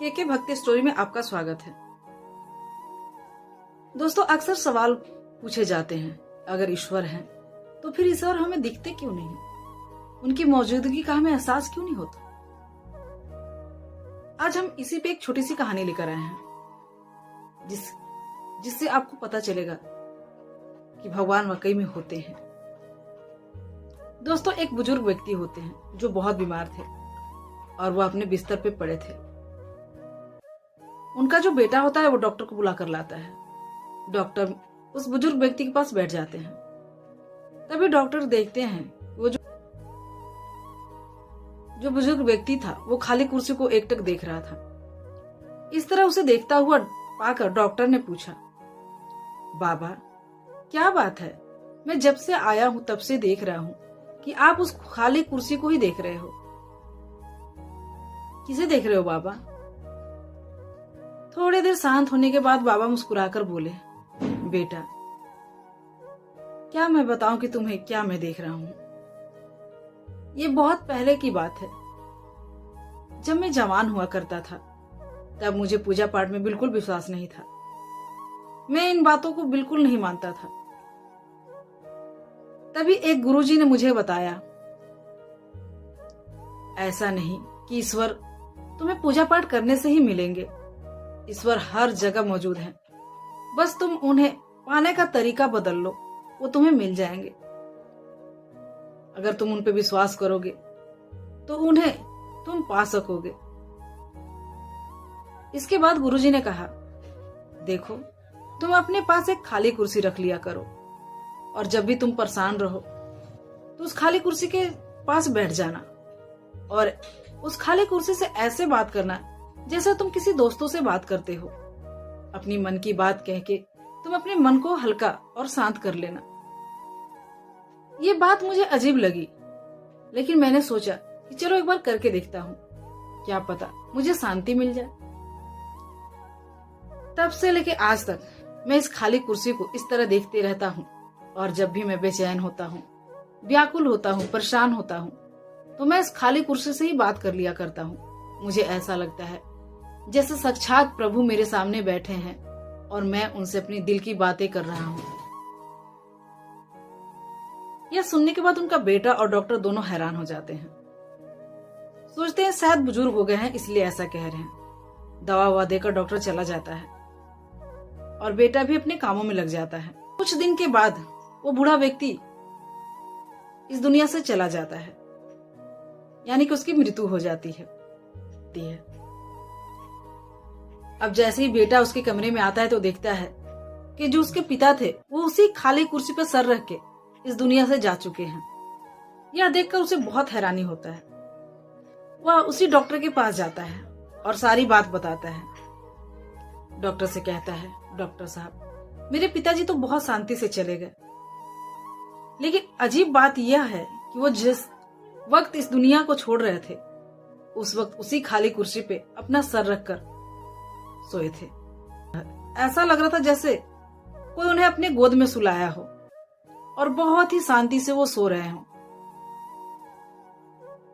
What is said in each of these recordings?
के भक्ति स्टोरी में आपका स्वागत है। दोस्तों, अक्सर सवाल पूछे जाते हैं, अगर ईश्वर है तो फिर ईश्वर हमें दिखते क्यों नहीं, उनकी मौजूदगी का हमें एहसास क्यों नहीं होता। आज हम इसी पे एक छोटी सी कहानी लेकर आए हैं, जिससे आपको पता चलेगा कि भगवान वाकई में होते हैं। दोस्तों, एक बुजुर्ग व्यक्ति होते हैं जो बहुत बीमार थे और वो अपने बिस्तर पे पड़े थे। उनका जो बेटा होता है वो डॉक्टर को बुला कर लाता है। डॉक्टर उस बुजुर्ग व्यक्ति के पास बैठ जाते हैं। तभी डॉक्टर देखते हैं वो जो बुजुर्ग व्यक्ति था वो खाली कुर्सी को एकटक देख रहा था। इस तरह उसे देखता हुआ पाकर डॉक्टर ने पूछा, बाबा क्या बात है, मैं जब से आया हूं तब से देख रहा हूं कि आप उस खाली कुर्सी को ही देख रहे हो। किसे देख रहे हो बाबा? थोड़ी देर शांत होने के बाद बाबा मुस्कुराकर बोले, बेटा क्या मैं बताऊं कि तुम्हें क्या मैं देख रहा हूं। ये बहुत पहले की बात है, जब मैं जवान हुआ करता था। तब मुझे पूजा पाठ में बिल्कुल विश्वास नहीं था। मैं इन बातों को बिल्कुल नहीं मानता था। तभी एक गुरुजी ने मुझे बताया, ऐसा नहीं कि ईश्वर तुम्हें पूजा पाठ करने से ही मिलेंगे। ईश्वर हर जगह मौजूद हैं, बस तुम उन्हें पाने का तरीका बदल लो, वो तुम्हें मिल जाएंगे। अगर तुम उन पे विश्वास करोगे तो उन्हें तुम पा सकोगे। इसके बाद गुरुजी ने कहा, देखो तुम अपने पास एक खाली कुर्सी रख लिया करो और जब भी तुम परेशान रहो तो उस खाली कुर्सी के पास बैठ जाना और उस खाली कुर्सी से ऐसे बात करना जैसे तुम किसी दोस्तों से बात करते हो। अपनी मन की बात कह के तुम अपने मन को हल्का और शांत कर लेना। ये बात मुझे अजीब लगी, लेकिन मैंने सोचा कि चलो एक बार करके देखता हूँ, क्या पता मुझे शांति मिल जाए। तब से लेके आज तक मैं इस खाली कुर्सी को इस तरह देखते रहता हूँ और जब भी मैं बेचैन होता हूँ, व्याकुल होता हूँ, परेशान होता हूँ तो मैं इस खाली कुर्सी से ही बात कर लिया करता हूँ। मुझे ऐसा लगता है जैसे साक्षात प्रभु मेरे सामने बैठे हैं और मैं उनसे अपनी दिल की बातें कर रहा हूँ। यह सुनने के बाद उनका बेटा और डॉक्टर दोनों हैरान हो जाते हैं। सोचते हैं शायद बुजुर्ग हो गए हैं इसलिए ऐसा कह रहे हैं। दवा ववा देकर डॉक्टर चला जाता है और बेटा भी अपने कामों में लग जाता है। कुछ दिन के बाद वो बूढ़ा व्यक्ति इस दुनिया से चला जाता है, यानी कि उसकी मृत्यु हो जाती है। अब जैसे ही बेटा उसके कमरे में आता है तो देखता है कि जो उसके पिता थे वो उसी खाली कुर्सी पर सर रख के इस दुनिया से जा चुके हैं। यह देखकर उसे बहुत हैरानी होता है। वह उसी डॉक्टर के पास जाता है और सारी बात बताता है। डॉक्टर से कहता है, डॉक्टर साहब मेरे पिताजी तो बहुत शांति से चले गए, लेकिन अजीब बात यह है कि वो जिस वक्त इस दुनिया को छोड़ रहे थे उस वक्त उसी खाली कुर्सी पे अपना सर रखकर सोए थे। ऐसा लग रहा था जैसे कोई उन्हें अपने गोद में सुलाया हो और बहुत ही शांति से वो सो रहे हों।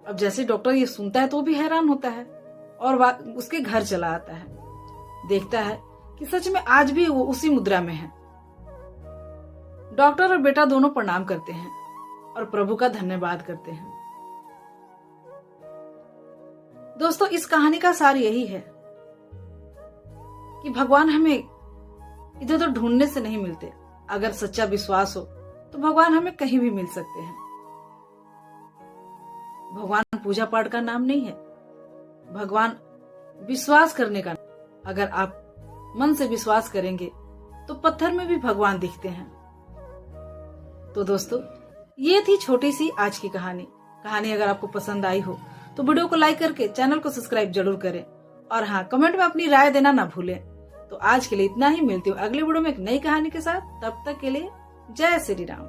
अब जैसे डॉक्टर ये सुनता है तो भी हैरान होता है और उसके घर चला आता है। देखता है कि सच में आज भी वो उसी मुद्रा में है। डॉक्टर और बेटा दोनों प्रणाम करते हैं और प्रभु का धन्यवाद करते हैं। दोस्तों, इस कहानी का सार यही है कि भगवान हमें इधर उधर ढूंढने से नहीं मिलते। अगर सच्चा विश्वास हो तो भगवान हमें कहीं भी मिल सकते हैं। भगवान पूजा पाठ का नाम नहीं है, भगवान विश्वास करने का। अगर आप मन से विश्वास करेंगे तो पत्थर में भी भगवान दिखते हैं। तो दोस्तों, ये थी छोटी सी आज की कहानी। अगर आपको पसंद आई हो तो वीडियो को लाइक करके चैनल को सब्सक्राइब जरूर करें और हाँ, कमेंट में अपनी राय देना ना भूलें। तो आज के लिए इतना ही, मिलती हूँ अगले वीडियो में एक नई कहानी के साथ। तब तक के लिए जय श्री राम।